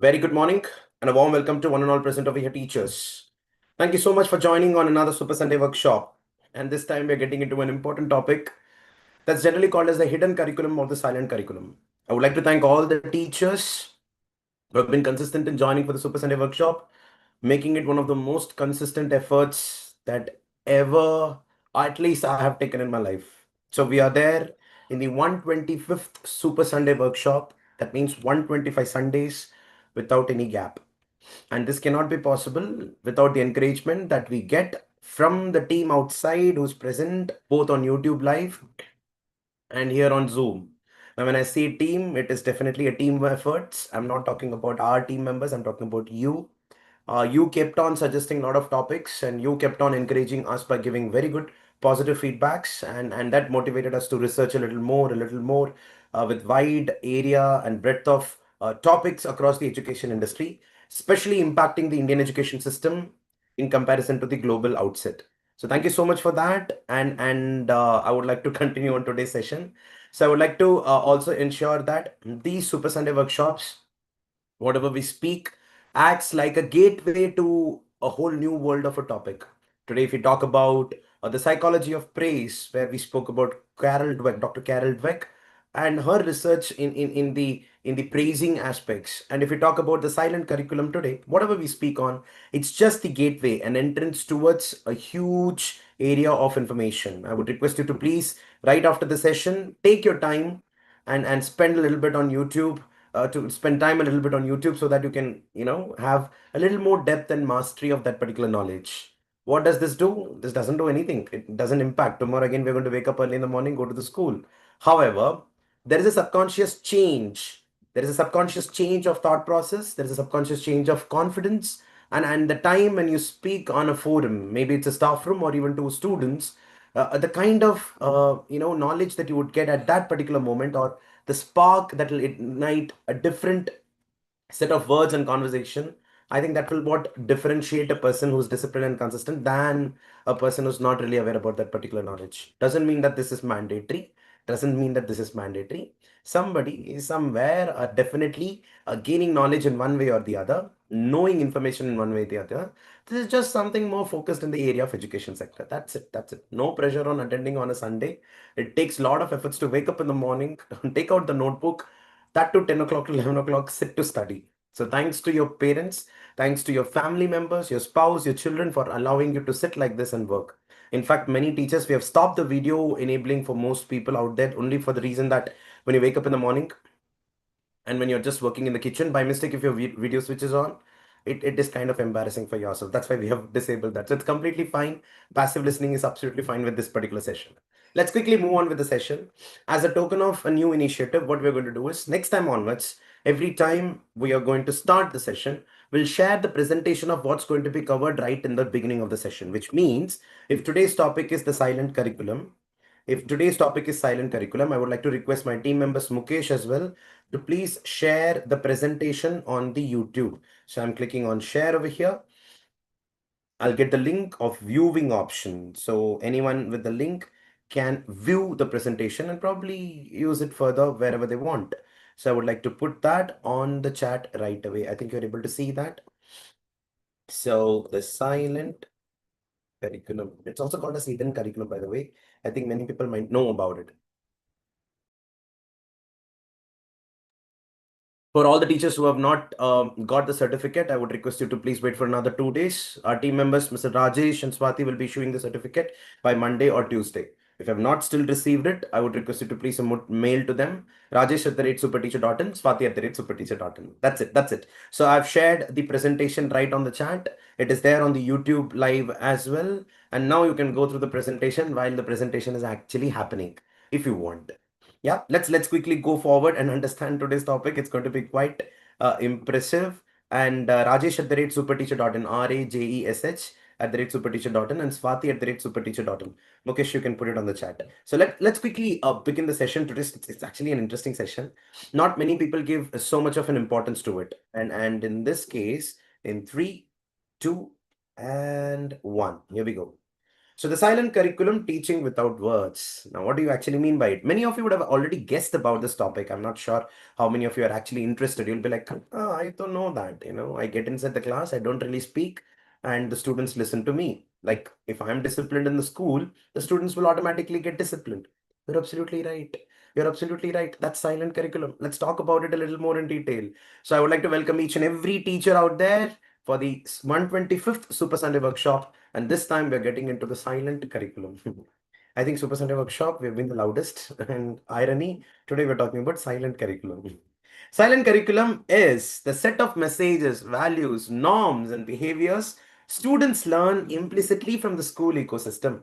Very good morning and a warm welcome to one and all present over here teachers. Thank you so much for joining on another Super Sunday workshop. And this time we're getting into an important topic that's generally called as the hidden curriculum or the silent curriculum. I would like to thank all the teachers who have been consistent in joining for the Super Sunday workshop, making it one of the most consistent efforts that ever, at least I have taken in my life. So we are there in the 125th Super Sunday workshop. That means 125 Sundays without any gap. And this cannot be possible without the encouragement that we get from the team outside who's present both on YouTube Live and here on Zoom. Now, when I say team, it is definitely a team effort. I'm not talking about our team members, I'm talking about you. You kept on suggesting a lot of topics and you kept on encouraging us by giving very good positive feedbacks, and that motivated us to research a little more with wide area and breadth of topics across the education industry, especially impacting the Indian education system in comparison to the global outset. So thank you so much for that, and I would like to continue on today's session. So I would like to also ensure that these Super Sunday workshops, whatever we speak, acts like a gateway to a whole new world of a topic. Today, if we talk about the psychology of praise, where we spoke about Carol Dweck, Dr. Carol Dweck, and her research in the praising aspects. And if we talk about the silent curriculum today, whatever we speak on, it's just the gateway, an entrance towards a huge area of information. I would request you to please, right after the session, take your time and spend a little bit on YouTube, to spend time a little bit on YouTube so that you can, have a little more depth and mastery of that particular knowledge. What does this do? This doesn't do anything. It doesn't impact. Tomorrow again, we're going to wake up early in the morning, go to the school. However, there is a subconscious change. There is a subconscious change of thought process. There is a subconscious change of confidence. And the time when you speak on a forum, maybe it's a staff room or even to students, the kind of knowledge that you would get at that particular moment, or the spark that will ignite a different set of words and conversation, I think that will what differentiate a person who's disciplined and consistent than a person who's not really aware about that particular knowledge. Doesn't mean that this is mandatory. Doesn't mean that this is mandatory. Somebody somewhere are definitely gaining knowledge in one way or the other, knowing information in one way or the other. This is just something more focused in the area of education sector. That's it. That's it. No pressure on attending on a Sunday. It takes a lot of efforts to wake up in the morning, take out the notebook, that to 10 o'clock to 11 o'clock, sit to study. So thanks to your parents, thanks to your family members, your spouse, your children for allowing you to sit like this and work. In fact, many teachers, we have stopped the video enabling for most people out there only for the reason that when you wake up in the morning and when you're just working in the kitchen, by mistake, if your video switches on, it is kind of embarrassing for yourself. That's why we have disabled that. So it's completely fine. Passive listening is absolutely fine with this particular session. Let's quickly move on with the session. As a token of a new initiative, what we're going to do is next time onwards, every time we are going to start the session, we'll share the presentation of what's going to be covered right in the beginning of the session, which means if today's topic is the silent curriculum, if today's topic is silent curriculum, I would like to request my team members Mukesh as well to please share the presentation on the YouTube. So I'm clicking on share over here. I'll get the link of viewing option. So anyone with the link can view the presentation and probably use it further wherever they want. So I would like to put that on the chat right away. I think you're able to see that. So the silent curriculum, it's also called as hidden curriculum, by the way. I think many people might know about it. For all the teachers who have not got the certificate, I would request you to please wait for another 2 days. Our team members, Mr. Rajesh and Swati, will be issuing the certificate by Monday or Tuesday. If you have not still received it, I would request you to please mail to them. Rajesh@superteacher.in, Swati@superteacher.in. That's it. That's it. So I've shared the presentation right on the chat. It is there on the YouTube live as well. And now you can go through the presentation while the presentation is actually happening, if you want. Yeah, let's quickly go forward and understand today's topic. It's going to be quite impressive. And Rajesh@superteacher.in, RAJESH@superteacher.in, and Swati@superteacher.in. Mukesh, you can put it on the chat. So let's quickly begin the session today. It's actually an interesting session. Not many people give so much of an importance to it. And in this case, in 3, 2, and 1, here we go. So the silent curriculum, teaching without words. Now, what do you actually mean by it? Many of you would have already guessed about this topic. I'm not sure how many of you are actually interested. You'll be like, oh, I don't know that. I get inside the class, I don't really speak, and the students listen to me. Like if I'm disciplined in the school, the students will automatically get disciplined. You're absolutely right. You're absolutely right. That's silent curriculum. Let's talk about it a little more in detail. So I would like to welcome each and every teacher out there for the 125th Super Sunday workshop. And this time we're getting into the silent curriculum. I think Super Sunday workshop, we've been the loudest. And irony, today we're talking about silent curriculum. Silent curriculum is the set of messages, values, norms, and behaviors students learn implicitly from the school ecosystem.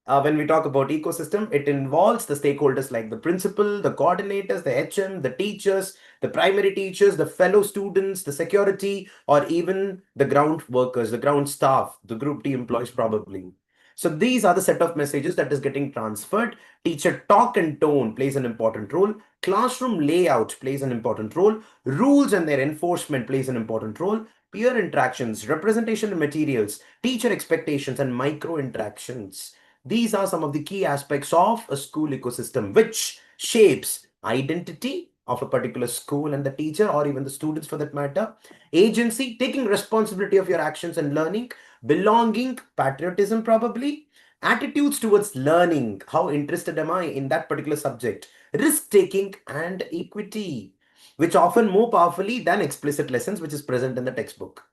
When we talk about ecosystem, it involves the stakeholders like the principal, the coordinators, the HM, the teachers, the primary teachers, the fellow students, the security, or even the ground workers, the ground staff, the group D employees probably. So these are the set of messages that is getting transferred. Teacher talk and tone plays an important role. Classroom layout plays an important role. Rules and their enforcement plays an important role. Peer interactions, representation in materials, teacher expectations, and micro interactions. These are some of the key aspects of a school ecosystem, which shapes identity of a particular school and the teacher, or even the students for that matter. Agency, taking responsibility of your actions and learning. Belonging, patriotism probably. Attitudes towards learning, how interested am I in that particular subject. Risk taking and equity, which often more powerfully than explicit lessons, which is present in the textbook.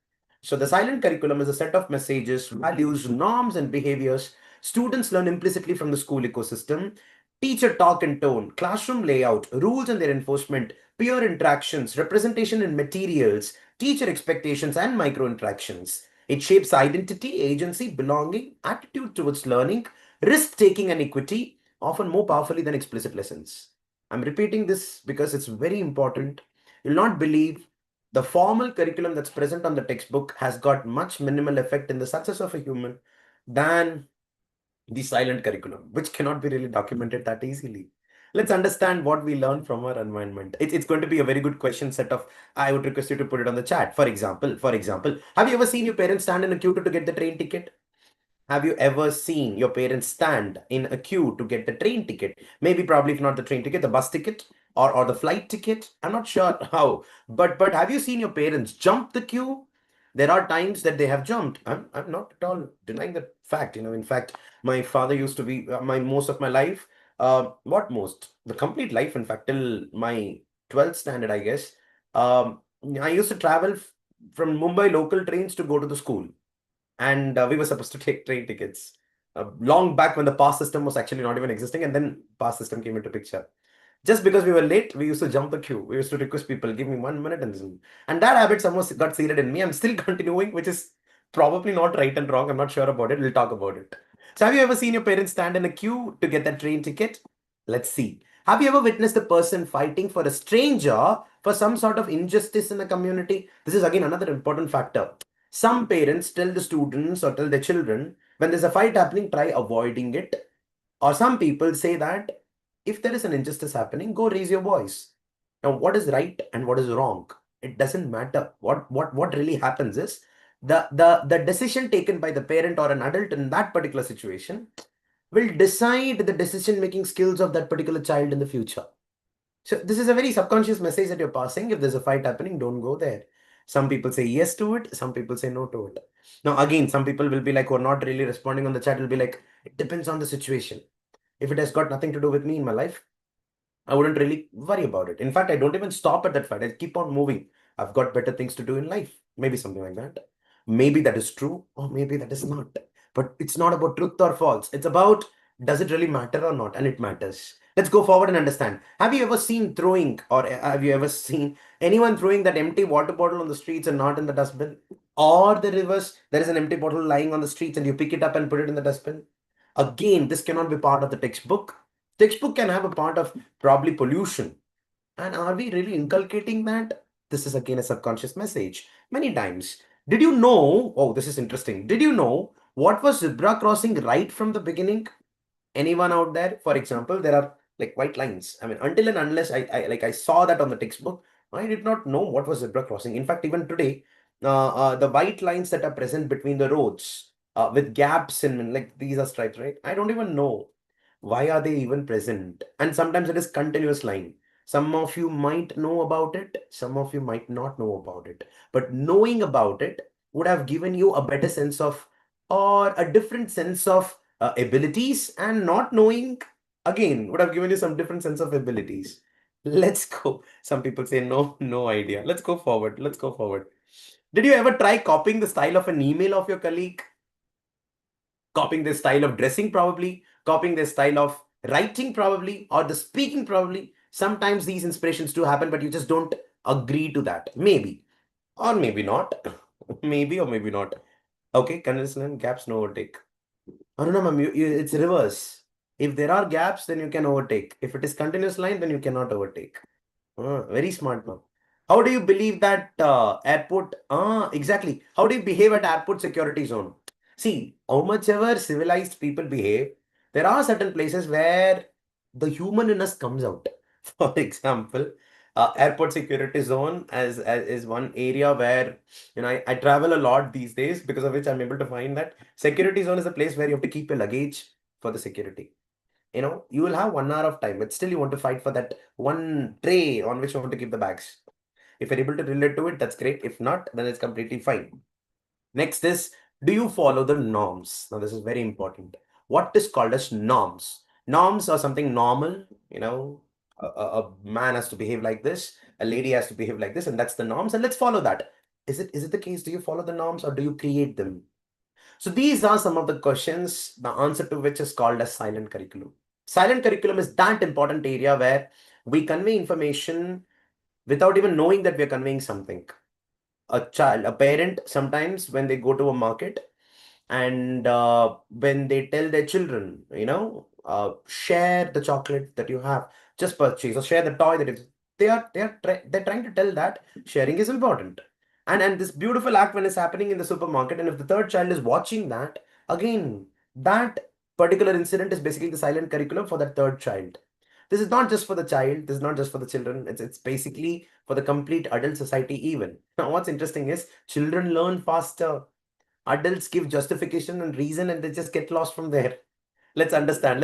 So the silent curriculum is a set of messages, values, norms, and behaviors students learn implicitly from the school ecosystem. Teacher talk and tone, classroom layout, rules and their enforcement, peer interactions, representation in materials, teacher expectations, and micro interactions. It shapes identity, agency, belonging, attitude towards learning, risk taking, and equity, often more powerfully than explicit lessons. I'm repeating this because it's very important. You'll not believe the formal curriculum that's present on the textbook has got much minimal effect in the success of a human than the silent curriculum, which cannot be really documented that easily. Let's understand what we learn from our environment. It's going to be a very good question set of. I would request you to put it on the chat. For example, have you ever seen your parents stand in a queue to get the train ticket? Have you ever seen your parents stand in a queue to get the train ticket? Maybe, probably, if not the train ticket, the bus ticket or the flight ticket. I'm not sure how, but have you seen your parents jump the queue? There are times that they have jumped. I'm not at all denying that fact. In fact, my father used to be my most of my life. What most? The complete life, in fact, till my 12th standard, I guess. Um, I used to travel from Mumbai local trains to go to the school, and we were supposed to take train tickets long back when the pass system was actually not even existing, and then pass system came into picture. Just because we were late, we used to jump the queue. We used to request people, give me 1 minute, and that habit somehow got seeded in me. I'm still continuing, which is probably not right and wrong. I'm not sure about it. We'll talk about it. So have you ever seen your parents stand in a queue to get that train ticket? Let's see. Have you ever witnessed a person fighting for a stranger for some sort of injustice in the community? This is again another important factor. Some parents tell the students or tell their children, when there's a fight happening, try avoiding it. Or some people say that if there is an injustice happening, go raise your voice. Now, what is right and what is wrong? It doesn't matter. What really happens is the decision taken by the parent or an adult in that particular situation will decide the decision making skills of that particular child in the future. So this is a very subconscious message that you're passing. If there's a fight happening, don't go there. Some people say yes to it, some people say no to it. Now, again, some people will be like, who are not really responding on the chat, will be like, it depends on the situation. If it has got nothing to do with me in my life, I wouldn't really worry about it. In fact, I don't even stop at that fight. I keep on moving. I've got better things to do in life. Maybe something like that. Maybe that is true, or maybe that is not. But it's not about truth or false. It's about, does it really matter or not? And it matters. Let's go forward and understand. Have you ever seen throwing, or have you ever seen anyone throwing that empty water bottle on the streets and not in the dustbin? Or the reverse, there is an empty bottle lying on the streets and you pick it up and put it in the dustbin? Again, this cannot be part of the textbook. Textbook can have a part of probably pollution. And are we really inculcating that? This is again a subconscious message. Many times. Did you know? Oh, this is interesting. Did you know what was zebra crossing right from the beginning? Anyone out there? For example, there are like white lines. I mean, until and unless I saw that on the textbook, I did not know what was zebra crossing. In fact, even today, the white lines that are present between the roads, with gaps in, like these are stripes, right? I don't even know why are they even present. And sometimes it is continuous line. Some of you might know about it, some of you might not know about it. But knowing about it would have given you a better sense of, or a different sense of abilities, and not knowing again would have given you some different sense of abilities. Let's go. Some people say no, no idea. Let's go forward. Let's go forward. Did you ever try copying the style of an email of your colleague? Copying their style of dressing, probably. Copying their style of writing, probably. Or the speaking, probably. Sometimes these inspirations do happen, but you just don't agree to that. Maybe. Or maybe not. Maybe or maybe not. Okay, conditional gaps, no overtake. Oh, no, ma'am, it's reverse. If there are gaps, then you can overtake. If it is continuous line, then you cannot overtake. Very smart, ma'am. How do you believe that airport? Exactly. How do you behave at airport security zone? See, how much ever civilized people behave, there are certain places where the human in us comes out. For example, airport security zone as is one area where I travel a lot these days, because of which I'm able to find that security zone is a place where you have to keep your luggage for the security. You will have 1 hour of time, but still you want to fight for that one tray on which you want to keep the bags. If you're able to relate to it, that's great. If not, then it's completely fine. Next is, do you follow the norms? Now, this is very important. What is called as norms? Norms are something normal, a man has to behave like this, a lady has to behave like this, and that's the norms, and let's follow that. Is it the case? Do you follow the norms or do you create them? So these are some of the questions, the answer to which is called as silent curriculum. Silent curriculum is that important area where we convey information without even knowing that we are conveying something. A child, a parent, sometimes when they go to a market, and when they tell their children, share the chocolate that you have just purchased, or share the toy that is, they're trying to tell that sharing is important. And this beautiful act when it's happening in the supermarket, and if the third child is watching that, again, that particular incident is basically the silent curriculum for that third child. This is not just for the child, this is not just for the children, it's basically for the complete adult society even. Now what's interesting is children learn faster. Adults give justification and reason, and they just get lost from there. Let's understand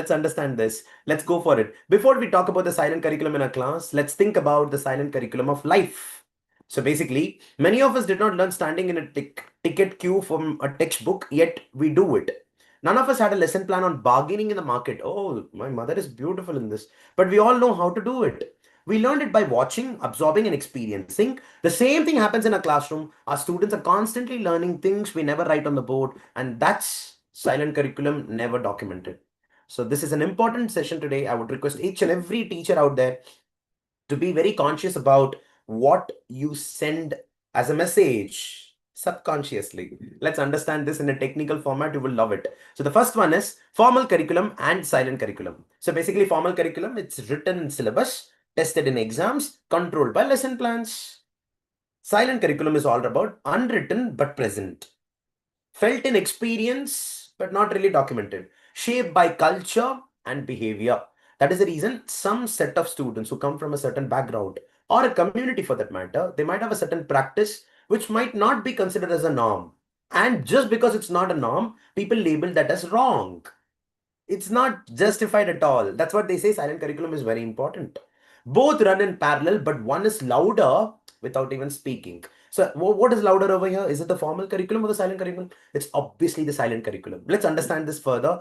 this. Let's go for it. Before we talk about the silent curriculum in our class, let's think about the silent curriculum of life. So basically, many of us did not learn standing in a ticket queue from a textbook, yet we do it. None of us had a lesson plan on bargaining in the market. Oh, my mother is beautiful in this. But we all know how to do it. We learned it by watching, absorbing, and experiencing. The same thing happens in a classroom. Our students are constantly learning things we never write on the board, and that's silent curriculum never documented. So this is an important session today. I would request each and every teacher out there to be very conscious about what you send as a message subconsciously. Let's understand this in a technical format. You will love it. So the first one is formal curriculum and silent curriculum. So basically formal curriculum, it's written in syllabus, tested in exams, controlled by lesson plans. Silent curriculum is all about unwritten but present, felt in experience but not really documented, shaped by culture and behavior. That is the reason some set of students who come from a certain background, or a community for that matter, they might have a certain practice which might not be considered as a norm. And just because it's not a norm, people label that as wrong. It's not justified at all. That's what they say. Silent curriculum is very important. Both run in parallel, but one is louder without even speaking. So what is louder over here? Is it the formal curriculum or the silent curriculum? It's obviously the silent curriculum. Let's understand this further.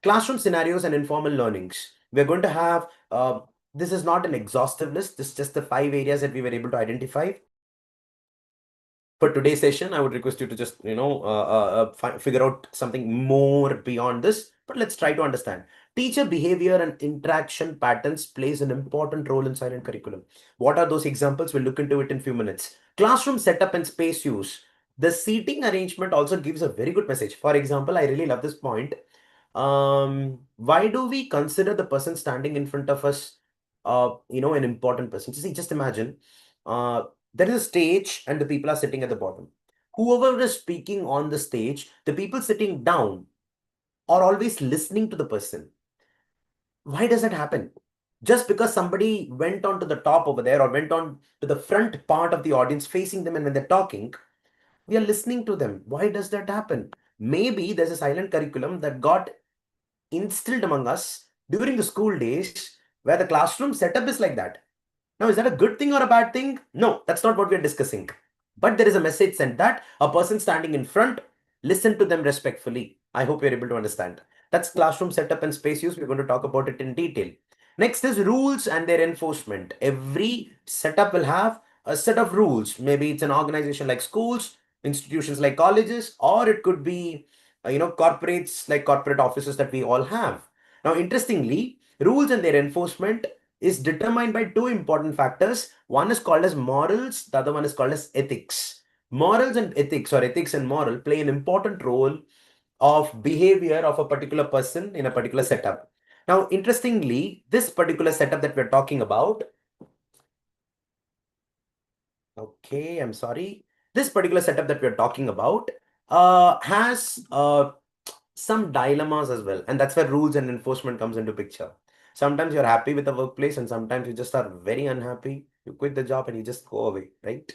Classroom scenarios and informal learnings. We're going to have, this is not an exhaustive list. This is just the 5 areas that we were able to identify. For today's session, I would request you to just, figure out something more beyond this, but let's try to understand. Teacher behavior and interaction patterns plays an important role in silent curriculum. What are those examples? We'll look into it in a few minutes. Classroom setup and space use. The seating arrangement also gives a very good message. For example, I really love this point. Why do we consider the person standing in front of us, an important person? See, just imagine, there is a stage and the people are sitting at the bottom. Whoever is speaking on the stage, the people sitting down are always listening to the person. Why does that happen? Just because somebody went on to the top over there, or went on to the front part of the audience facing them, and when they're talking, We are listening to them. Why does that happen? Maybe there's a silent curriculum that got instilled among us during the school days where the classroom setup is like that. Now, is that a good thing or a bad thing? No, that's not what we are discussing. But there is a message sent that a person standing in front, listen to them respectfully. I hope you're able to understand. That's classroom setup and space use. We're going to talk about it in detail. Next is rules and their enforcement. Every setup will have a set of rules. Maybe it's an organization like schools, institutions like colleges, or it could be, corporates like corporate offices that we all have. Now, interestingly, rules and their enforcement is determined by two important factors. One is called as morals, the other one is called as ethics. Morals and ethics, or ethics and moral, play an important role of behavior of a particular person in a particular setup. Now, interestingly, this particular setup that we're talking about, okay, I'm sorry. This particular setup that we're talking about has some dilemmas as well. And that's where rules and enforcement comes into picture. Sometimes you're happy with the workplace and sometimes you just are very unhappy. You quit the job and you just go away, right?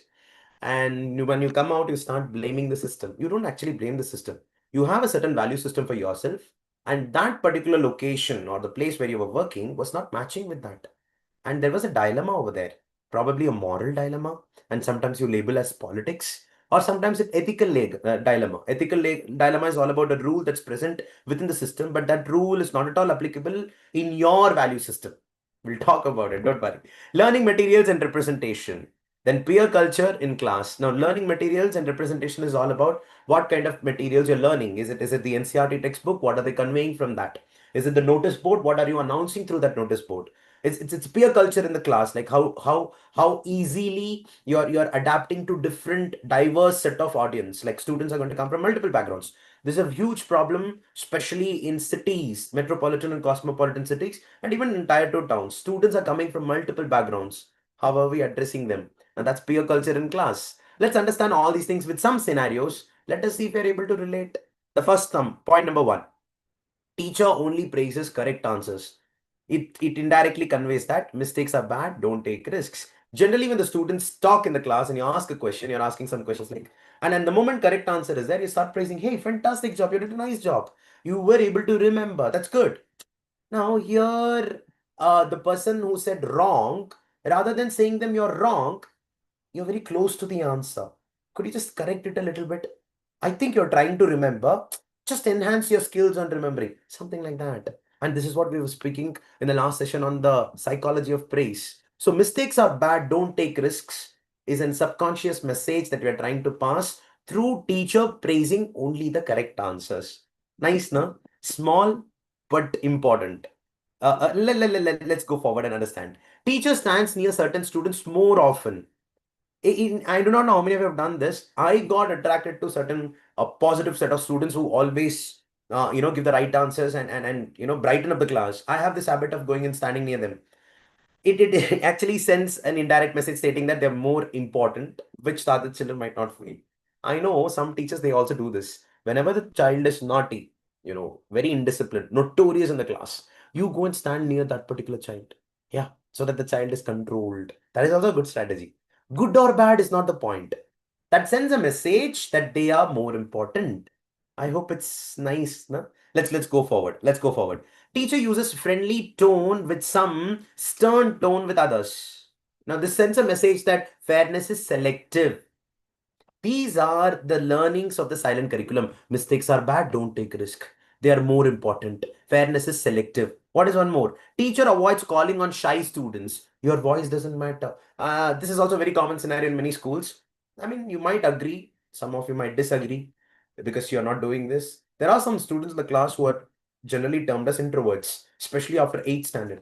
And when you come out, you start blaming the system. You don't actually blame the system. You have a certain value system for yourself, and that particular location or the place where you were working was not matching with that. And there was a dilemma over there, probably a moral dilemma, and sometimes you label as politics, or sometimes an ethical dilemma. Dilemma is all about a rule that's present within the system, but that rule is not at all applicable in your value system. We'll talk about it, don't worry. Learning materials and representation. Then peer culture in class. Now, learning materials and representation is all about what kind of materials you're learning. Is it the NCRT textbook? What are they conveying from that? Is it the notice board? What are you announcing through that notice board? It's peer culture in the class, like how easily you're adapting to different diverse set of audience. Like students are going to come from multiple backgrounds. There's a huge problem, especially in cities, metropolitan and cosmopolitan cities, and even in tier 2 towns. Students are coming from multiple backgrounds. How are we addressing them? And that's peer culture in class. Let's understand all these things with some scenarios. Let us see if we're able to relate. The first point number one, teacher only praises correct answers. It indirectly conveys that mistakes are bad, don't take risks. Generally, when the students talk in the class and you ask a question, you're asking some questions like, and then the moment correct answer is there, you start praising, hey, fantastic job, you did a nice job. You were able to remember. That's good. Now, here, the person who said wrong, rather than saying them you're wrong, you're very close to the answer. Could you just correct it a little bit? I think you're trying to remember. Just enhance your skills on remembering. Something like that. And this is what we were speaking in the last session on the psychology of praise. So mistakes are bad, don't take risks is a subconscious message that we are trying to pass through teacher praising only the correct answers. Nice, no? Small but important. Let's go forward and understand. Teacher stands near certain students more often. I do not know how many of you have done this. I got attracted to certain positive set of students who always, give the right answers and brighten up the class. I have this habit of going and standing near them. It actually sends an indirect message stating that they're more important, which the other children might not feel. I know some teachers, they also do this. Whenever the child is naughty, very indisciplined, notorious in the class, you go and stand near that particular child. Yeah, so that the child is controlled. That is also a good strategy. Good or bad is not the point. That sends a message that they are more important. I hope it's nice. No? Let's go forward. Let's go forward. Teacher uses friendly tone with some, stern tone with others. Now, this sends a message that fairness is selective. These are the learnings of the silent curriculum. Mistakes are bad, don't take risk. They are more important. Fairness is selective. What is one more? Teacher avoids calling on shy students. Your voice doesn't matter. This is also a very common scenario in many schools. I mean, you might agree, some of you might disagree because you're not doing this. There are some students in the class who are generally termed as introverts, especially after 8th standard.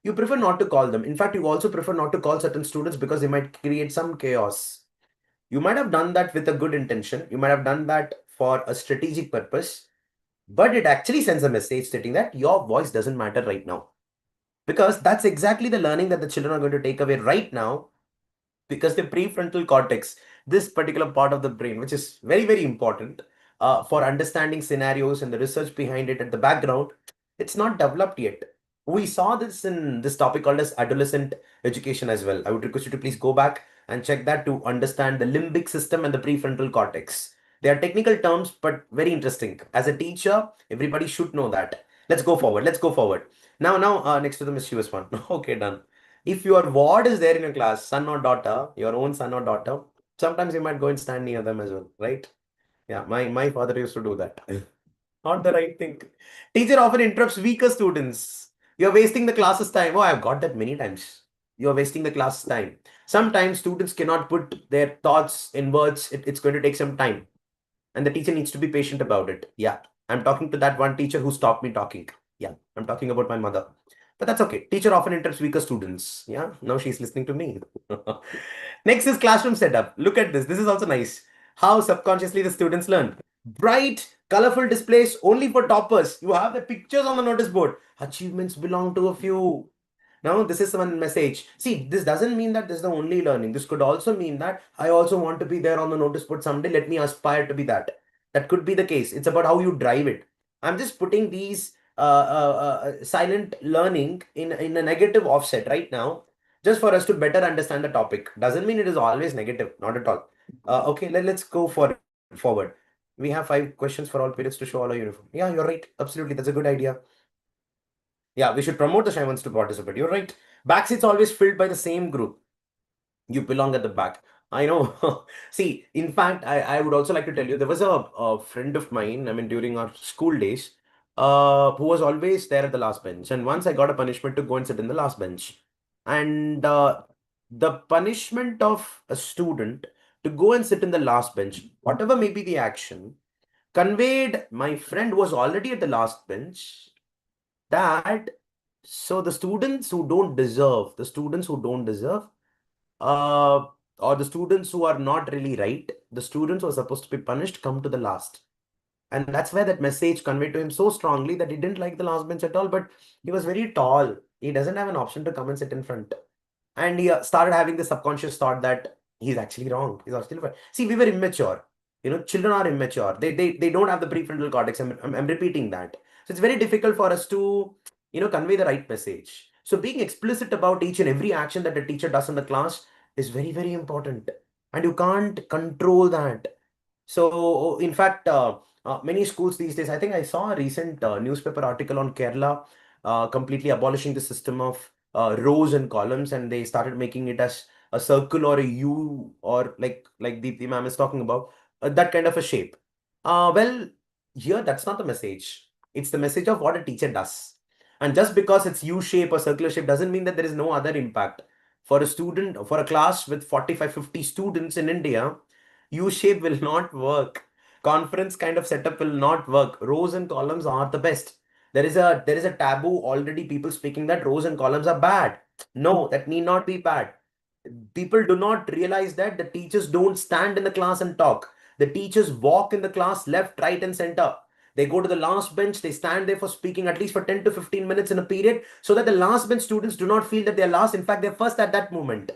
You prefer not to call them. In fact, you also prefer not to call certain students because they might create some chaos. You might have done that with a good intention. You might have done that for a strategic purpose, but it actually sends a message stating that your voice doesn't matter right now. Because that's exactly the learning that the children are going to take away right now, because the prefrontal cortex, this particular part of the brain, which is very, very important for understanding scenarios and the research behind it at the background, it's not developed yet. We saw this in this topic called as adolescent education as well. I would request you to please go back and check that to understand the limbic system and the prefrontal cortex. They are technical terms, but very interesting. As a teacher, everybody should know that. Let's go forward. Let's go forward. Now, next to the mischievous one. Okay, done. If your ward is there in your class, son or daughter, your own son or daughter, sometimes you might go and stand near them as well, right? Yeah, my father used to do that. Not the right thing. Teacher often interrupts weaker students. You're wasting the class's time. Oh, I've got that many times. You're wasting the class's time. Sometimes students cannot put their thoughts in words. It's going to take some time. And the teacher needs to be patient about it. Yeah. I'm talking to that one teacher who stopped me talking. Yeah. I'm talking about my mother. But that's okay. Teacher often interrupts weaker students. Yeah. Now she's listening to me. Next is classroom setup. Look at this. This is also nice. How subconsciously the students learn. Bright, colorful displays only for toppers. You have the pictures on the notice board. Achievements belong to a few. Now, this is one message. See, this doesn't mean that this is the only learning. This could also mean that I also want to be there on the notice board someday. Let me aspire to be that. That could be the case. It's about how you drive it. I'm just putting these silent learning in a negative offset right now, just for us to better understand the topic. Doesn't mean it is always negative. Not at all. Okay, let's go forward. We have 5 questions for all periods to show all our uniform. Yeah, you're right. Absolutely. That's a good idea. Yeah, we should promote the shy ones to participate. You're right. Back seats always filled by the same group. You belong at the back. I know. See, in fact, I would also like to tell you, there was a friend of mine, I mean, during our school days, who was always there at the last bench. And once I got a punishment to go and sit in the last bench. And the punishment of a student to go and sit in the last bench, whatever may be the action, conveyed my friend was already at the last bench that so the students who don't deserve, uh, or the students who are not really right, the students who are supposed to be punished come to the last. And that's where that message conveyed to him so strongly that he didn't like the last bench at all, but he was very tall. He doesn't have an option to come and sit in front. And he started having the subconscious thought that he's actually wrong. He's actually right. See, we were immature. You know, children are immature. They don't have the prefrontal cortex. I'm repeating that. So it's very difficult for us to, convey the right message. So being explicit about each and every action that a teacher does in the class is very, very important. And you can't control that. So, in fact, many schools these days, I think I saw a recent newspaper article on Kerala completely abolishing the system of rows and columns, and they started making it as a circle or a U, or like Deepti ma'am is talking about, that kind of a shape. Well, here that's not the message. It's the message of what a teacher does. And just because it's U shape or circular shape doesn't mean that there is no other impact. For a student, for a class with 45, 50 students in India, U-shape will not work. Conference kind of setup will not work. Rows and columns are the best. There is a taboo already, people speaking that rows and columns are bad. No, that need not be bad. People do not realize that the teachers don't stand in the class and talk. The teachers walk in the class left, right, and center. They go to the last bench, they stand there for speaking at least for 10 to 15 minutes in a period, so that the last bench students do not feel that they're last. In fact, they're first at that moment.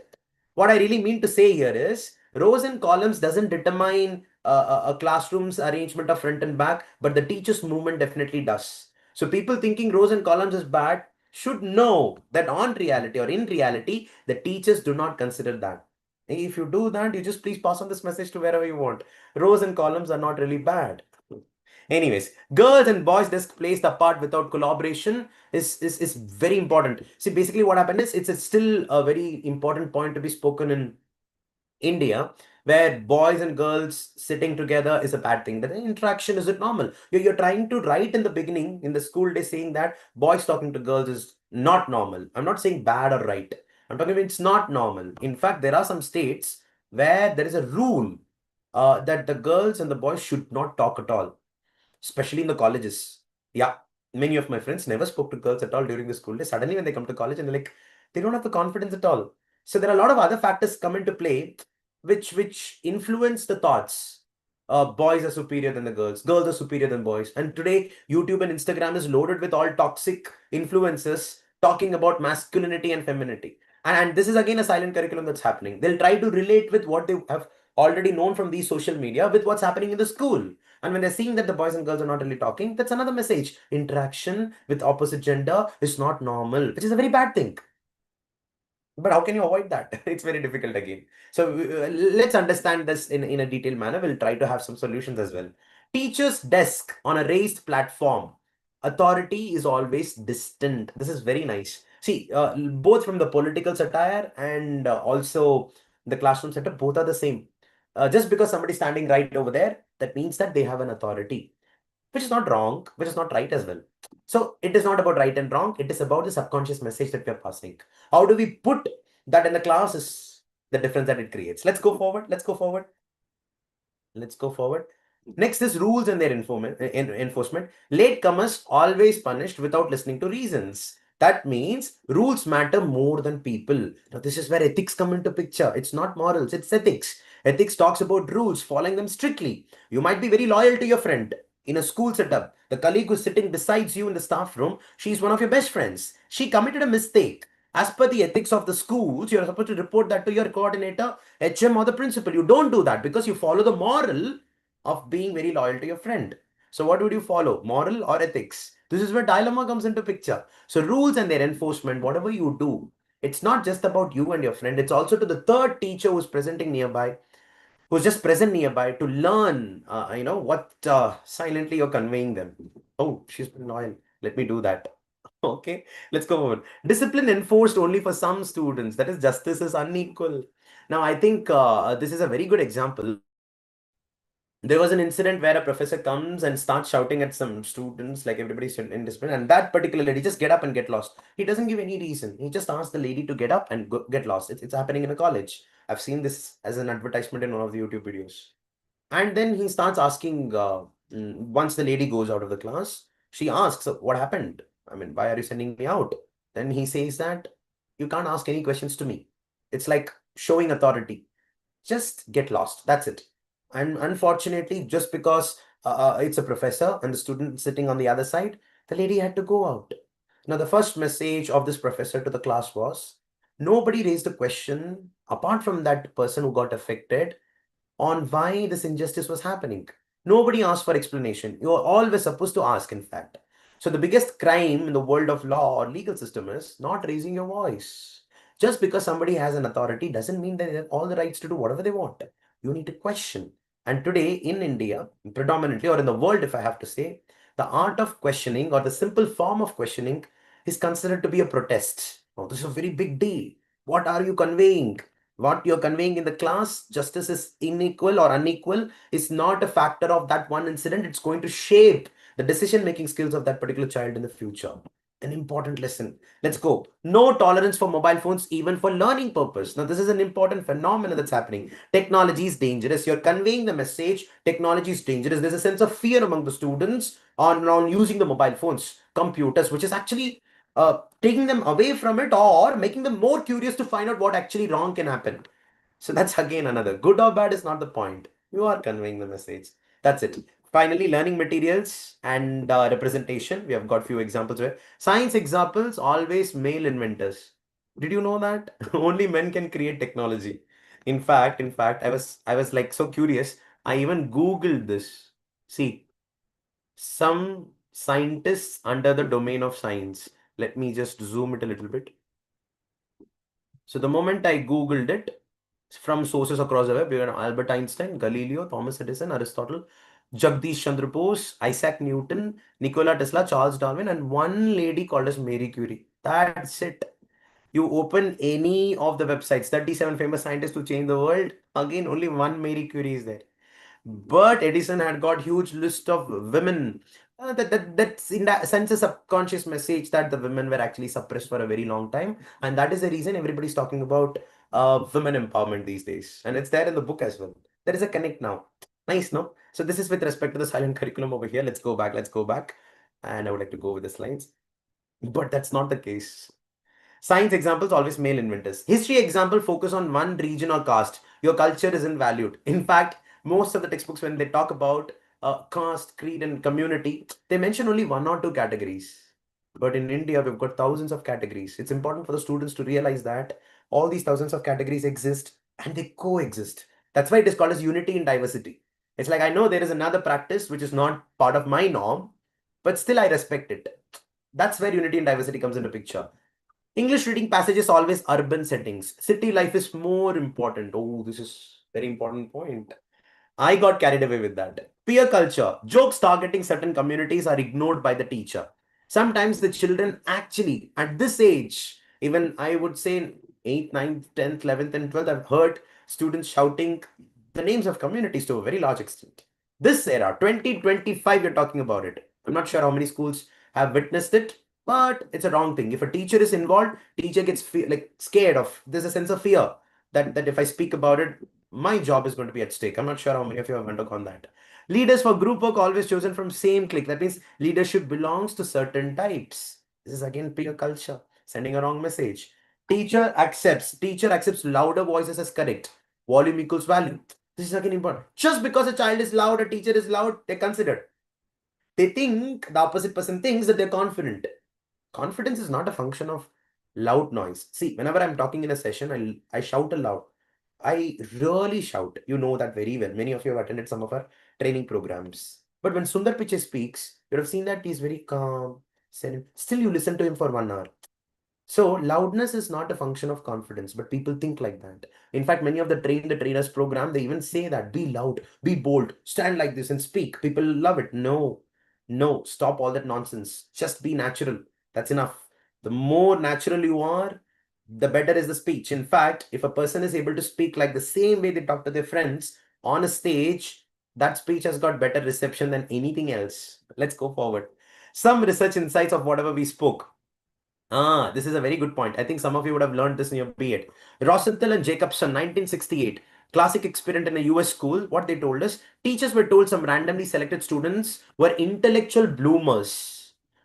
What I really mean to say here is rows and columns doesn't determine a classroom's arrangement of front and back, but the teacher's movement definitely does. So people thinking rows and columns is bad should know that on reality or in reality, the teachers do not consider that. If you do that, you just please pass on this message to wherever you want. Rows and columns are not really bad. Anyways, girls and boys desk placed apart without collaboration is very important. See, basically what happened is it's still a very important point to be spoken in India, where boys and girls sitting together is a bad thing. That interaction is it normal? You're trying to write in the beginning in the school day saying that boys talking to girls is not normal. I'm not saying bad or right. I'm talking about it's not normal. In fact, there are some states where there is a rule that the girls and the boys should not talk at all, especially in the colleges. Yeah, many of my friends never spoke to girls at all during the school day. Suddenly, when they come to college and they're like, they don't have the confidence at all. So there are a lot of other factors come into play, which influence the thoughts. Boys are superior than the girls are superior than boys. And today, YouTube and Instagram is loaded with all toxic influences talking about masculinity and femininity. And this is again a silent curriculum that's happening. They'll try to relate with what they have already known from these social media with what's happening in the school. And when they're seeing that the boys and girls are not really talking, that's another message. Interaction with opposite gender is not normal, which is a very bad thing. But how can you avoid that? It's very difficult again. So let's understand this in a detailed manner. We'll try to have some solutions as well. Teacher's desk on a raised platform. Authority is always distant. This is very nice. See, both from the political satire and also the classroom setup, both are the same. Just because somebody's standing right over there, that means that they have an authority, which is not wrong, which is not right as well. So it is not about right and wrong. It is about the subconscious message that we are passing. How do we put that in the class is the difference that it creates. Let's go forward. Let's go forward. Let's go forward. Next is rules and their enforcement. Latecomers always punished without listening to reasons. That means rules matter more than people. Now, this is where ethics come into picture. It's not morals, it's ethics. Ethics talks about rules, following them strictly. You might be very loyal to your friend. In a school setup, the colleague who's sitting beside you in the staff room, she's one of your best friends. She committed a mistake. As per the ethics of the schools, you're supposed to report that to your coordinator, HM, or the principal. You don't do that because you follow the moral of being very loyal to your friend. So what would you follow? Moral or ethics? This is where dilemma comes into picture. So rules and their enforcement, whatever you do, it's not just about you and your friend. It's also to the third teacher who's presenting nearby, who's just present nearby to learn, what silently you're conveying them. Oh, she's been loyal. Let me do that. Okay, let's go on. Discipline enforced only for some students. That is, justice is unequal. Now, I think this is a very good example. There was an incident where a professor comes and starts shouting at some students, like everybody's in discipline, and that particular lady just get up and get lost. He doesn't give any reason. He just asks the lady to get up and get lost. It's happening in a college. I've seen this as an advertisement in one of the YouTube videos. And then he starts asking, once the lady goes out of the class, she asks, what happened? I mean, why are you sending me out? Then he says that you can't ask any questions to me. It's like showing authority. Just get lost. That's it. And unfortunately, just because it's a professor and the student sitting on the other side, the lady had to go out. Now, the first message of this professor to the class was, nobody raised a question apart from that person who got affected on why this injustice was happening. Nobody asked for explanation. You are always supposed to ask, in fact. So the biggest crime in the world of law or legal system is not raising your voice. Just because somebody has an authority doesn't mean that they have all the rights to do whatever they want. You need to question. And today in India, predominantly, or in the world, if I have to say, the art of questioning or the simple form of questioning is considered to be a protest. Oh, this is a very big deal. What are you conveying? What you're conveying in the class, justice is unequal or unequal, is not a factor of that one incident. It's going to shape the decision making skills of that particular child in the future. An important lesson. Let's go. No tolerance for mobile phones, even for learning purpose. Now, this is an important phenomenon that's happening. Technology is dangerous. You're conveying the message. Technology is dangerous. There's a sense of fear among the students on using the mobile phones, computers, which is actually taking them away from it or making them more curious to find out what actually wrong can happen. So that's again another. Good or bad is not the point. You are conveying the message. That's it. Finally, learning materials and representation. We have got few examples here. Science examples, always male inventors. Did you know that? Only men can create technology. In fact, I was like so curious. I even Googled this. See, some scientists under the domain of science. Let me just zoom it a little bit. So the moment I Googled it, from sources across the web, we had Albert Einstein, Galileo, Thomas Edison, Aristotle, Jagdish Chandra Bose, Isaac Newton, Nikola Tesla, Charles Darwin, and one lady called as Marie Curie. That's it. You open any of the websites, 37 famous scientists to change the world. Again, only one Marie Curie is there. But Edison had got huge list of women. That's in that sense a subconscious message that the women were actually suppressed for a very long time, and that is the reason everybody's talking about women empowerment these days, and it's there in the book as well. There is a connect now. Nice, no? So this is with respect to the silent curriculum over here. Let's go back. Let's go back, and I would like to go with the slides, but that's not the case. Science examples always male inventors. History example focus on one region or caste. Your culture isn't valued. In fact, most of the textbooks, when they talk about caste, creed, and community, they mention only one or two categories. But in India, we've got thousands of categories. It's important for the students to realize that all these thousands of categories exist and they coexist. That's why it is called as unity in diversity. It's like I know there is another practice which is not part of my norm, but still I respect it. That's where unity and diversity comes into picture. English reading passages always urban settings. City life is more important. Oh, this is very important point. I got carried away with that. Peer culture. Jokes targeting certain communities are ignored by the teacher. Sometimes the children actually, at this age, even I would say 8th, 9th, 10th, 11th, and 12th, I've heard students shouting the names of communities to a very large extent. This era, 2025, you're talking about it. I'm not sure how many schools have witnessed it, but it's a wrong thing. If a teacher is involved, teacher gets like scared of. There's a sense of fear that if I speak about it, my job is going to be at stake. I'm not sure how many of you have undergone that. Leaders for group work always chosen from same clique. That means leadership belongs to certain types. This is again peer culture, sending a wrong message. Teacher accepts louder voices as correct. Volume equals value. This is again important. Just because a child is loud, a teacher is loud, they're considered. They think, the opposite person thinks that they're confident. Confidence is not a function of loud noise. See, whenever I'm talking in a session, I shout aloud. I really shout. You know that very well. Many of you have attended some of our training programs. But when Sundar Pichai speaks, you have seen that he's very calm, serene. Still, you listen to him for 1 hour. So loudness is not a function of confidence, but people think like that. In fact, many of the train the trainers program, they even say that be loud, be bold, stand like this and speak. People love it. No, no, stop all that nonsense. Just be natural. That's enough. The more natural you are, the better is the speech. In fact, if a person is able to speak like the same way they talk to their friends on a stage, that speech has got better reception than anything else. Let's go forward. Some research insights of whatever we spoke. This is a very good point. I think some of you would have learned this in your B.Ed. Rosenthal and Jacobson, 1968. Classic experiment in a US school. What they told us, teachers were told some randomly selected students were intellectual bloomers.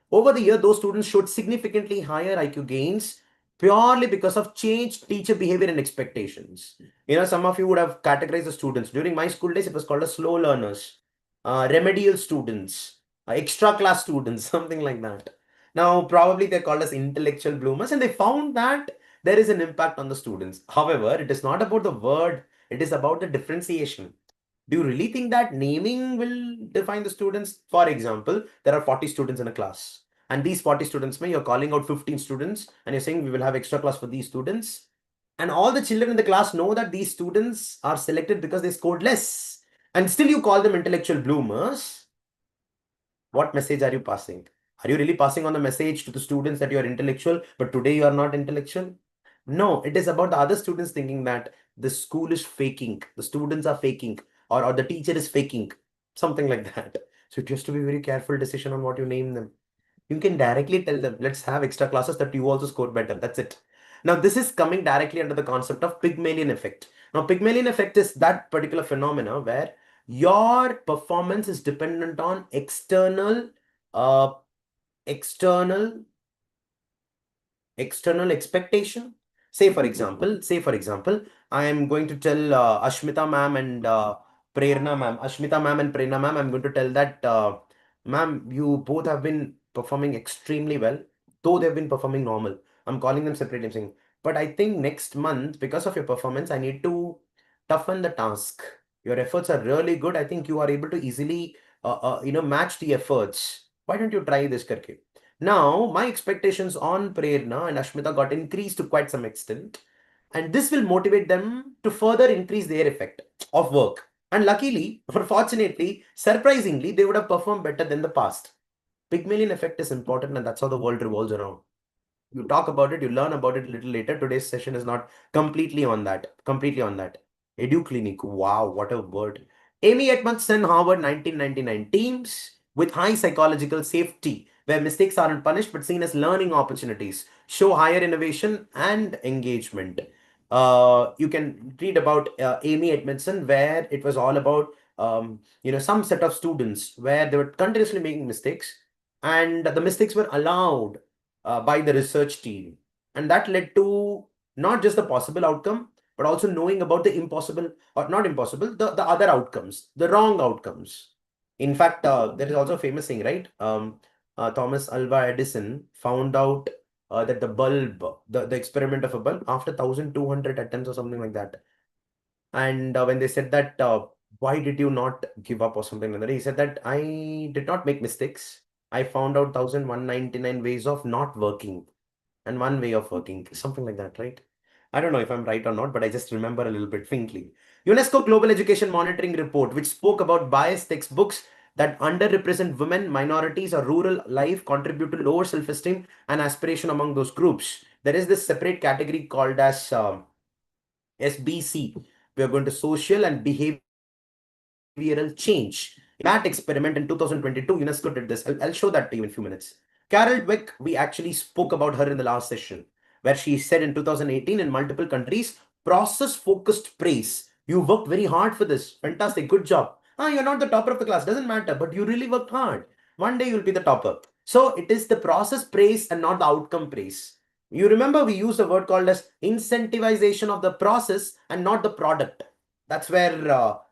Over the year, those students showed significantly higher IQ gains purely because of changed teacher behavior and expectations. Some of you would have categorized the students. During my school days, it was called as slow learners, remedial students, extra class students, something like that. Now, probably they're called as intellectual bloomers, and they found that there is an impact on the students. However, it is not about the word, it is about the differentiation. Do you really think that naming will define the students? For example, there are 40 students in a class, and these 40 students, you're calling out 15 students, and you're saying we will have extra class for these students. And all the children in the class know that these students are selected because they scored less. And still you call them intellectual bloomers. What message are you passing? Are you really passing on the message to the students that you are intellectual, but today you are not intellectual? No, it is about the other students thinking that the school is faking, the students are faking, or the teacher is faking, something like that. So it has to be very careful decision on what you name them. You can directly tell them, let's have extra classes that you also score better. That's it. Now, this is coming directly under the concept of Pygmalion effect. Now, Pygmalion effect is that particular phenomena where your performance is dependent on uh, external expectation. Say for example, I am going to tell Ashmita ma'am and Ashmita ma'am and Prerna ma'am, I'm going to tell that, ma'am, you both have been performing extremely well, though they've been performing normal. I'm calling them separately. I'm saying, but I think next month, because of your performance, I need to toughen the task. Your efforts are really good. I think you are able to easily, match the efforts. Why don't you try this, Karke? Now, my expectations on Prerna and Ashmita got increased to quite some extent, and this will motivate them to further increase their effect of work. And luckily, or fortunately, surprisingly, they would have performed better than the past. Pygmalion effect is important, and that's how the world revolves around. You talk about it, you learn about it a little later. Today's session is not completely on that. Completely on that. Edu Clinic. Wow, what a word. Amy Edmondson, Harvard, 1999. Teams with high psychological safety, where mistakes aren't punished but seen as learning opportunities, show higher innovation and engagement. You can read about Amy Edmondson, where it was all about some set of students where they were continuously making mistakes, and the mistakes were allowed by the research team. And that led to not just the possible outcome, but also knowing about the impossible, or not impossible, the other outcomes, the wrong outcomes. In fact, there is also a famous thing, right? Thomas Alva Edison found out that the bulb, the experiment of a bulb, after 1200 attempts or something like that. And when they said that, why did you not give up or something like that? He said that I did not make mistakes. I found out 1199 ways of not working. and one way of working, something like that, right? I don't know if I'm right or not, but I just remember a little bit faintly. UNESCO Global Education Monitoring Report, which spoke about biased textbooks that underrepresent women, minorities, or rural life, contribute to lower self-esteem and aspiration among those groups. There is this separate category called as SBC. We are going to social and behavioral change. That experiment in 2022, UNESCO did this. I'll show that to you in a few minutes. Carol Dweck, we actually spoke about her in the last session, where she said in 2018 in multiple countries, process-focused praise. You worked very hard for this. Fantastic. Good job. You're not the topper of the class. Doesn't matter, but you really worked hard. One day you'll be the topper. So it is the process praise and not the outcome praise. You remember we used a word called as incentivization of the process and not the product. That's where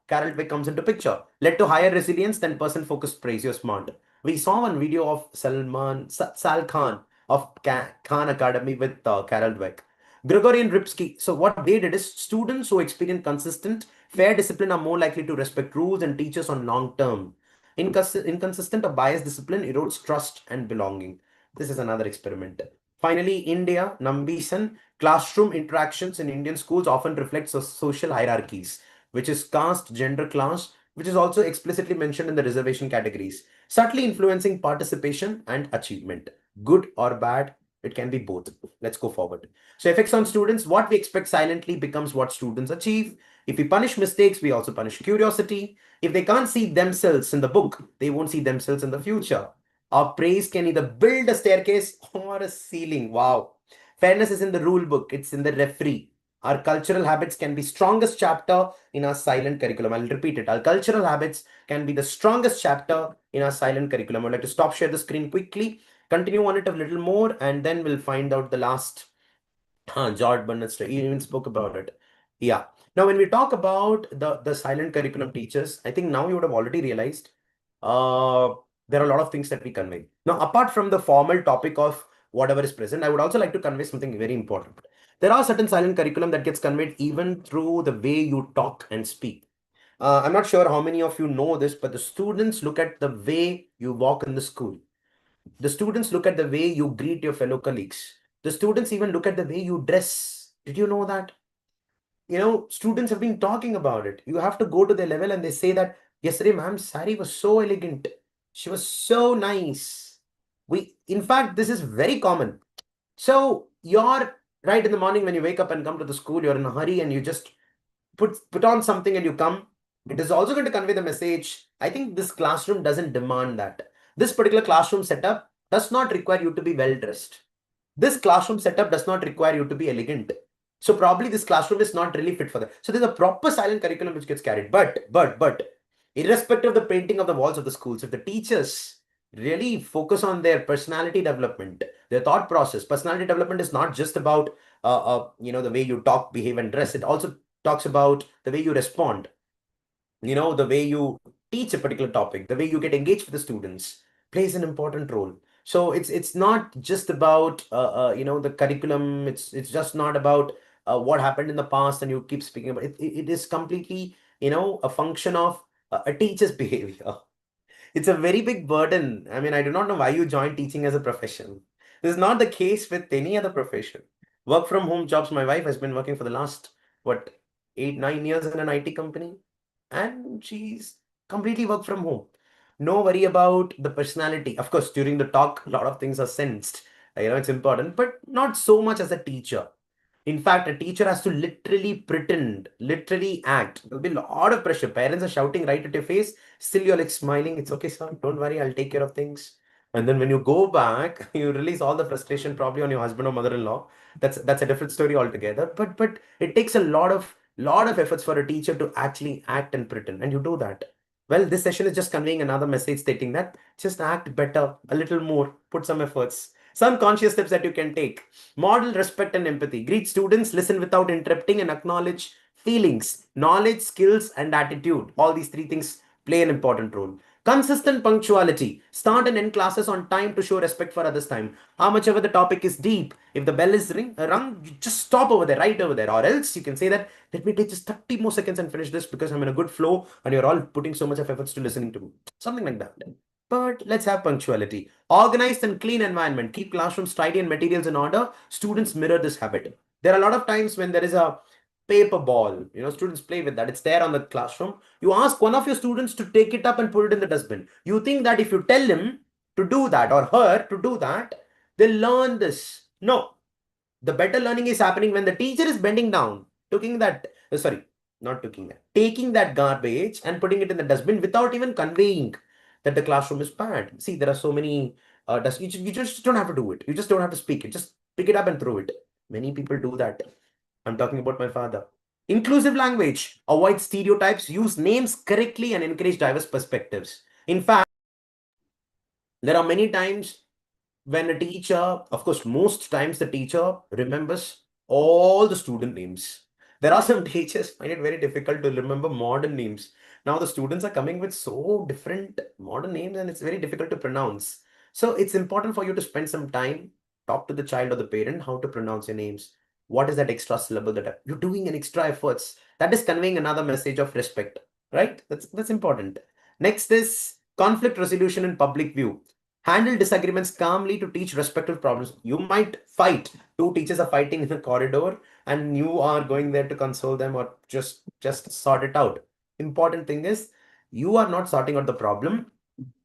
Carol Dweck comes into picture. Led to higher resilience than person-focused praise. You're smart. We saw one video of Sal Khan of Khan Academy with Carol Dweck. Gregorian Ripsky. So what they did is students who experience consistent, fair discipline are more likely to respect rules and teachers on long term. Inconsistent or biased discipline erodes trust and belonging. This is another experiment. Finally, India, Nambisan, classroom interactions in Indian schools often reflect social hierarchies, which is caste, gender, class, which is also explicitly mentioned in the reservation categories, subtly influencing participation and achievement. Good or bad, it can be both. Let's go forward. So effects on students, what we expect silently becomes what students achieve. If we punish mistakes, we also punish curiosity. If they can't see themselves in the book, they won't see themselves in the future. Our praise can either build a staircase or a ceiling. Wow. Fairness is in the rule book. It's in the referee. Our cultural habits can be strongest chapter in our silent curriculum. I'll repeat it. Our cultural habits can be the strongest chapter in our silent curriculum. I'd like to stop share the screen quickly, continue on it a little more, and then we'll find out the last. George Burnett even spoke about it. Yeah. Now, when we talk about the silent curriculum teachers, I think now you would have already realized uh, there are a lot of things that we convey. Now, apart from the formal topic of whatever is present, I would also like to convey something very important. There are certain silent curriculum that gets conveyed even through the way you talk and speak. I'm not sure how many of you know this, but the students look at the way you walk in the school. The students look at the way you greet your fellow colleagues. The students even look at the way you dress. Did you know that? Students have been talking about it. You have to go to their level and they say that yesterday, ma'am's sari was so elegant. She was so nice. In fact, this is very common. So you're right in the morning when you wake up and come to the school, you're in a hurry and you just put on something and you come. It is also going to convey the message. I think this classroom doesn't demand that. This particular classroom setup does not require you to be well dressed. This classroom setup does not require you to be elegant. So probably this classroom is not really fit for that. So there's a proper silent curriculum which gets carried. But, irrespective of the painting of the walls of the schools, if the teachers really focus on their personality development, their thought process, personality development is not just about, the way you talk, behave, and dress. It also talks about the way you respond, the way you teach a particular topic, the way you get engaged with the students plays an important role. So it's not just about the curriculum. It's just not about what happened in the past and you keep speaking about it. It is completely a function of a teacher's behavior. It's a very big burden. I mean, I do not know why you joined teaching as a profession. This is not the case with any other profession. Work from home jobs. My wife has been working for the last, what, 8, 9 years in an IT company, and she's completely work from home. No worry about the personality. Of course, during the talk, a lot of things are sensed. It's important, but not so much as a teacher. In fact, a teacher has to literally pretend, literally act. There'll be a lot of pressure. Parents are shouting right at your face. Still, you're like smiling. It's okay, son. Don't worry. I'll take care of things. And then when you go back, you release all the frustration probably on your husband or mother-in-law. That's a different story altogether. But it takes a lot of efforts for a teacher to actually act and pretend, and you do that. Well, this session is just conveying another message stating that just act better, a little more, put some efforts. Some conscious steps that you can take. Model respect and empathy. Greet students, listen without interrupting, and acknowledge feelings, knowledge, skills, and attitude. All these three things play an important role. Consistent punctuality. Start and end classes on time to show respect for others' time. How much ever the topic is deep, if the bell is rung, you just stop over there, right over there. Or else you can say that, let me take just 30 more seconds and finish this because I'm in a good flow and you're all putting so much of efforts to listening to me. Something like that. effort, let's have punctuality. Organized and clean environment, keep classrooms tidy and materials in order. Students mirror this habit. There are a lot of times when there is a paper ball, students play with that. It's there on the classroom. You ask one of your students to take it up and put it in the dustbin. You think that if you tell him to do that or her to do that, they'll learn this. No, the better learning is happening when the teacher is bending down, taking that, not taking that, taking that garbage and putting it in the dustbin without even conveying that the classroom is bad. See, there are so many you just don't have to do it. You just don't have to speak it. Just pick it up and throw it. Many people do that. I'm talking about my father. Inclusive language. Avoid stereotypes. Use names correctly and encourage diverse perspectives. In fact, there are many times when a teacher, of course, most times the teacher remembers all the student names. There are some teachers find it very difficult to remember modern names. Now the students are coming with so different modern names and it's very difficult to pronounce. So it's important for you to spend some time, talk to the child or the parent, how to pronounce your names. What is that extra syllable that you're doing an extra efforts? That is conveying another message of respect, right? That's important. Next is conflict resolution in public view. Handle disagreements calmly to teach respectful problems. You might fight. Two teachers are fighting in the corridor and you are going there to console them or just sort it out. Important thing is you are not sorting out the problem.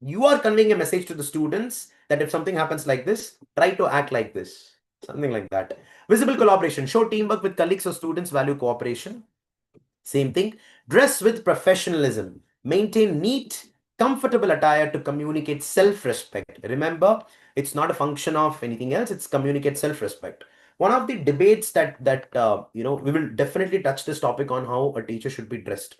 You are conveying a message to the students that if something happens like this, try to act like this. Something like that. Visible collaboration. Show teamwork with colleagues or students. Value cooperation. Same thing. Dress with professionalism. Maintain neat, comfortable attire to communicate self-respect. Remember, it's not a function of anything else. It's communicate self-respect. One of the debates that we will definitely touch this topic on how a teacher should be dressed.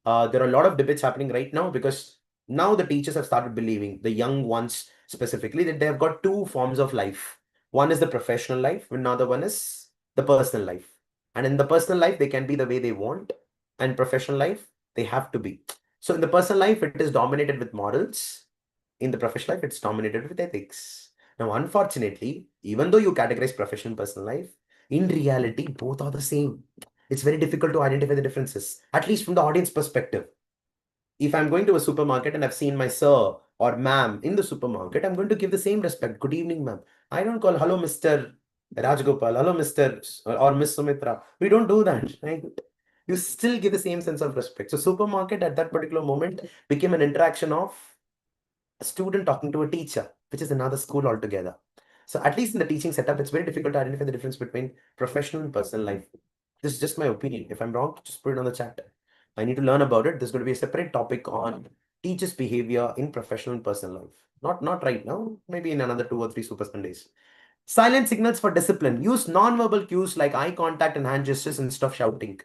There are a lot of debates happening right now because now the teachers have started believing, the young ones specifically, that they have got two forms of life. One is the professional life, another one is the personal life. And in the personal life, they can be the way they want. And professional life, they have to be. So in the personal life, it is dominated with morals. In the professional life, it's dominated with ethics. Now, unfortunately, even though you categorize professional and personal life, in reality, both are the same. It's very difficult to identify the differences, at least from the audience perspective. If I'm going to a supermarket and I've seen my sir or ma'am in the supermarket, I'm going to give the same respect. Good evening, ma'am. I don't call hello, Mr. Rajgopal, hello, Mr. or Miss Sumitra. We don't do that, right? You still give the same sense of respect. So supermarket at that particular moment became an interaction of a student talking to a teacher, which is another school altogether. So at least in the teaching setup, it's very difficult to identify the difference between professional and personal life. This is just my opinion. If I'm wrong, just put it on the chat. I need to learn about it. There's going to be a separate topic on teachers' behavior in professional and personal life. Not right now, maybe in another 2 or 3 Super Sundays. Silent signals for discipline. Use non-verbal cues like eye contact and hand gestures instead of shouting.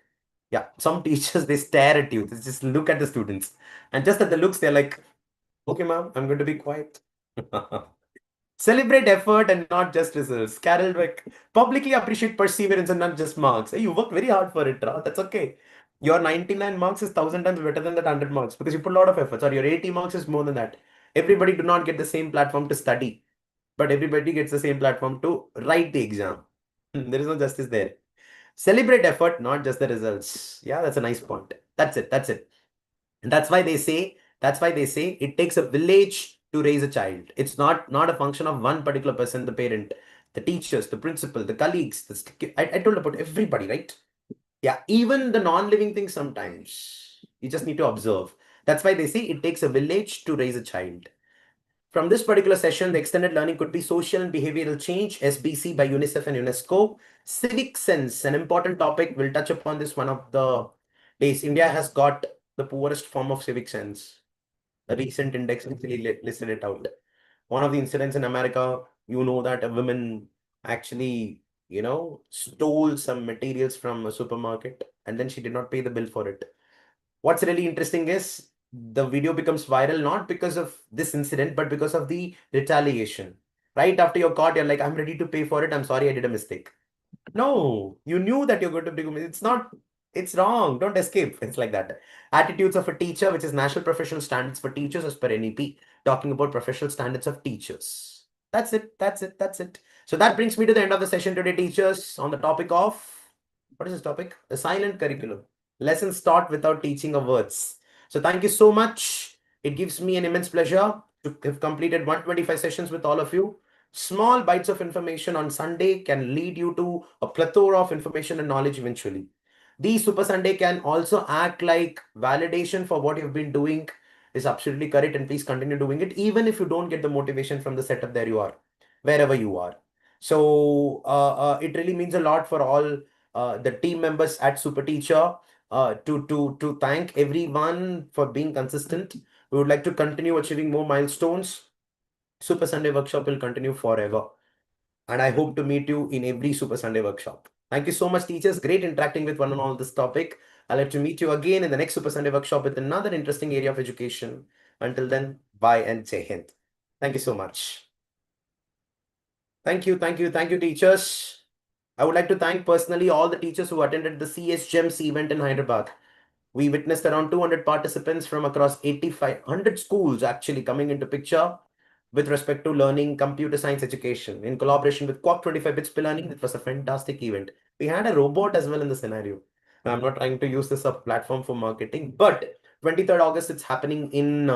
Yeah, some teachers, they stare at you. They just look at the students. And just at the looks, they're like, okay, ma'am, I'm going to be quiet. Celebrate effort and not just results. Carol Dweck, publicly appreciate perseverance and not just marks. Hey, you worked very hard for it, Ra. That's okay. Your 99 marks is 1,000 times better than that 100 marks because you put a lot of efforts, or your 80 marks is more than that. Everybody do not get the same platform to study, but everybody gets the same platform to write the exam. There is no justice there. Celebrate effort, not just the results. Yeah, that's a nice point. That's it. That's it. And that's why they say it takes a village to raise a child. It's not a function of one particular person, the parent, the teachers, the principal, the colleagues. I told about everybody, right? Yeah, even the non-living things sometimes. You just need to observe. That's why they say it takes a village to raise a child. From this particular session, the extended learning could be social and behavioral change, SBC by UNICEF and UNESCO. Civic sense, an important topic. We'll touch upon this one of the days. India has got the poorest form of civic sense. The recent index actually listed it out. One of the incidents in America, that a woman actually, stole some materials from a supermarket and then she did not pay the bill for it. What's really interesting is the video becomes viral not because of this incident, but because of the retaliation. Right after you're caught, you're like, I'm ready to pay for it. I'm sorry, I did a mistake. No, you knew that you're going to do it. It's wrong. Don't escape. It's like that. Attitudes of a teacher, which is National Professional Standards for Teachers as per NEP, talking about professional standards of teachers. That's it. That's it. That's it. So that brings me to the end of the session today, teachers, on the topic of, what is this topic? The silent curriculum. Lessons taught without teaching of words. So thank you so much. It gives me an immense pleasure. to have completed 125 sessions with all of you. Small bites of information on Sunday can lead you to a plethora of information and knowledge eventually. The Super Sunday can also act like validation for what you've been doing is absolutely correct, and please continue doing it even if you don't get the motivation from the setup there you are, wherever you are. So it really means a lot for all the team members at SuperTeacher to thank everyone for being consistent. We would like to continue achieving more milestones. Super Sunday workshop will continue forever. And I hope to meet you in every Super Sunday workshop. Thank you so much, teachers. Great interacting with one on all this topic. I'd like to meet you again in the next Super Sunday workshop with another interesting area of education. Until then, bye and Jai Hind. Thank you so much. Thank you, thank you, thank you, teachers. I would like to thank personally all the teachers who attended the CS GEMS event in Hyderabad. We witnessed around 200 participants from across 8,500 schools actually coming into picture with respect to learning computer science education in collaboration with Quark 25 Bits Learning. It was a fantastic event. We had a robot as well in the scenario. I'm not trying to use this as a platform for marketing, but 23rd August, it's happening in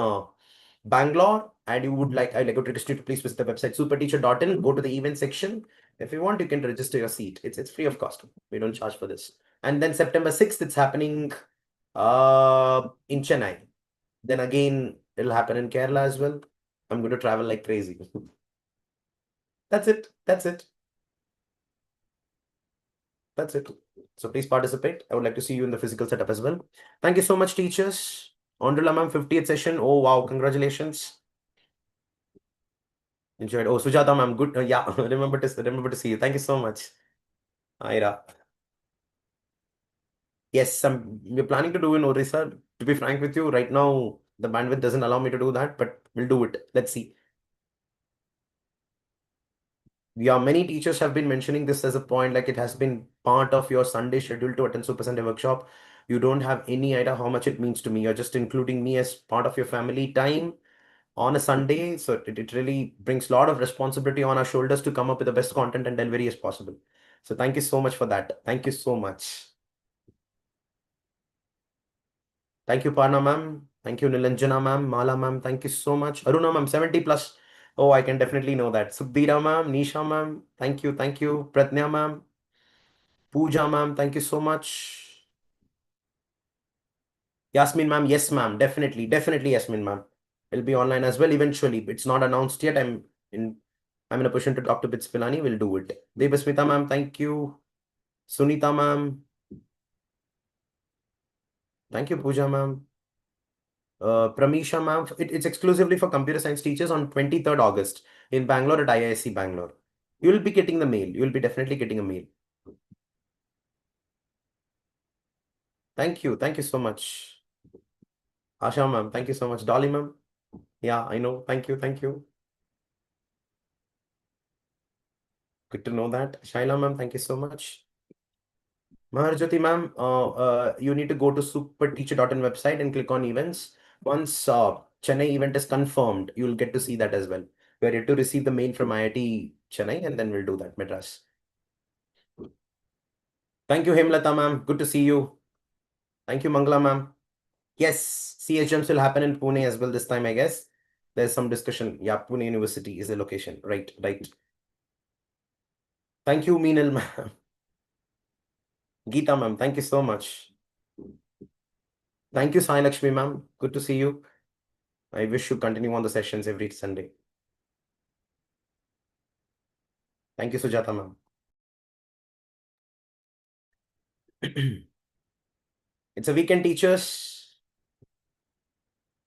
Bangalore, and I'd like to request you to please visit the website superteacher.in, go to the event section. If you want, you can register your seat. It's free of cost. We don't charge for this. And then September 6th, it's happening in Chennai. Then again, it'll happen in Kerala as well. I'm going to travel like crazy. That's it. That's it. That's it. So please participate. I would like to see you in the physical setup as well. Thank you so much, teachers. Ondula ma'am, 50th session. Oh, wow. Congratulations. Enjoyed. Oh, Sujata ma'am, good. Yeah, remember to see you. Thank you so much. Ira. Yes, we're planning to do in Orissa. To be frank with you, right now the bandwidth doesn't allow me to do that, but we'll do it. Let's see. Yeah, many teachers have been mentioning this as a point, like it has been part of your Sunday schedule to attend Super Sunday workshop. You don't have any idea how much it means to me. You're just including me as part of your family time on a Sunday. So it really brings a lot of responsibility on our shoulders to come up with the best content and delivery as possible. So thank you so much for that. Thank you so much. Thank you, Parna ma'am. Thank you, Nilanjana ma'am. Mala ma'am. Thank you so much. Aruna ma'am, 70 plus. Oh, I can definitely know that. Subhira ma'am, Nisha ma'am. Thank you. Thank you. Pratnya ma'am. Pooja ma'am. Thank you so much. Yasmin ma'am. Yes, ma'am. Definitely. Definitely, Yasmin ma'am. It'll be online as well eventually. It's not announced yet. In I'm in a position to talk to Bits Pilani. We'll do it. Devasmita ma'am. Thank you. Sunita ma'am. Thank you, Pooja ma'am. Pramisha ma'am, it's exclusively for computer science teachers on 23rd August in Bangalore at IISc Bangalore. You will be getting the mail. You will be definitely getting a mail. Thank you. Thank you so much. Asha ma'am, thank you so much. Dolly ma'am. Yeah, I know. Thank you. Thank you. Good to know that. Shaila ma'am, thank you so much. Maharjyoti ma'am, you need to go to superteacher.in website and click on events. Once Chennai event is confirmed, you'll get to see that as well. We're yet to receive the mail from IIT Chennai, and then we'll do that, Madras. Thank you, Hemlata ma'am. Good to see you. Thank you, Mangala ma'am. Yes, CHMs will happen in Pune as well this time, I guess. There's some discussion. Yeah, Pune University is the location. Right, right. Thank you, Meenal ma'am. Geeta ma'am, thank you so much. Thank you, Sai Lakshmi ma'am. Good to see you. I wish you continue on the sessions every Sunday. Thank you, Sujata ma'am. It's a weekend, teachers.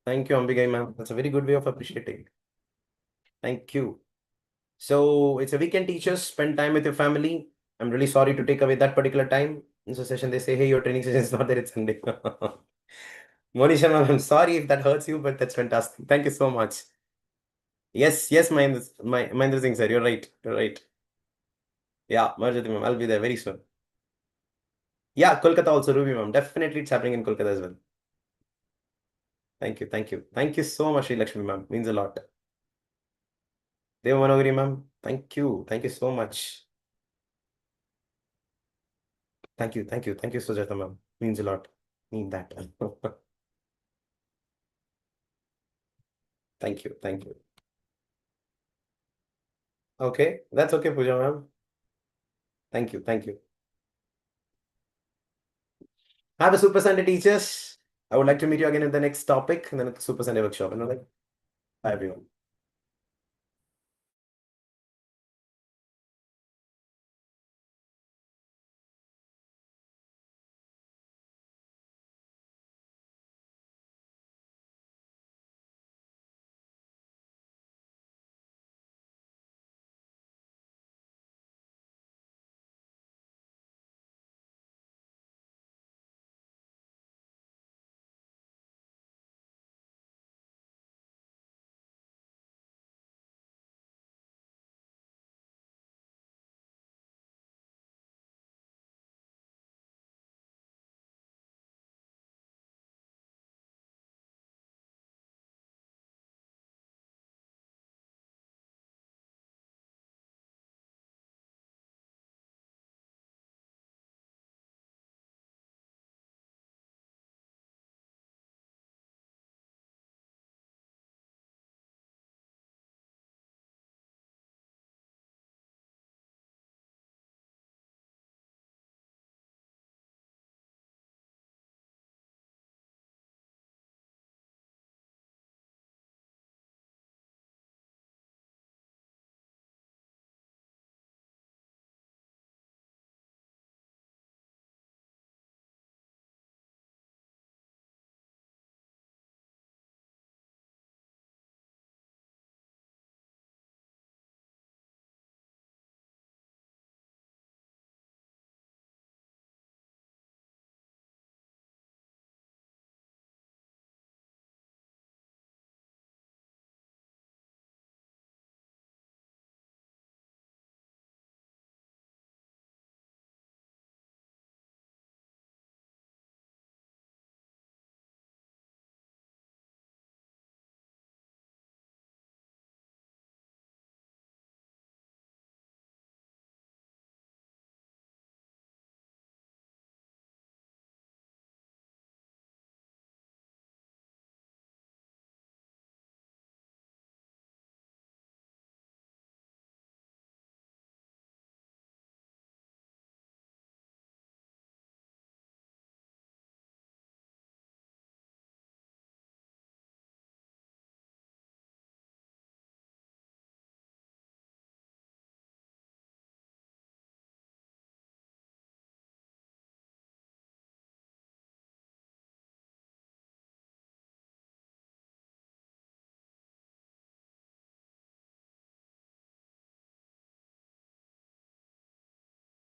Thank you, Ambigai ma'am. That's a very good way of appreciating. Thank you. So it's a weekend, teachers. Spend time with your family. I'm really sorry to take away that particular time. In the session, they say, hey, your training session is not there, it's Sunday. Monisha ma'am, I'm sorry if that hurts you, but that's fantastic. Thank you so much. Yes, yes, Mahendra Singh sir, you're right. You're right. Yeah, Marjati ma'am, I'll be there very soon. Yeah, Kolkata also, Ruby ma'am. Definitely it's happening in Kolkata as well. Thank you, thank you. Thank you so much, Sri Lakshmi ma'am. Means a lot. Deva Manogari ma'am, thank you. Thank you so much. Thank you, thank you, thank you, Sujata ma'am. Means a lot. Need that. Thank you. Thank you. Okay, that's okay, Pooja ma'am. Thank you. Thank you. Have a Super Sunday, teachers. I would like to meet you again in the next topic in the next Super Sunday workshop. Bye, everyone.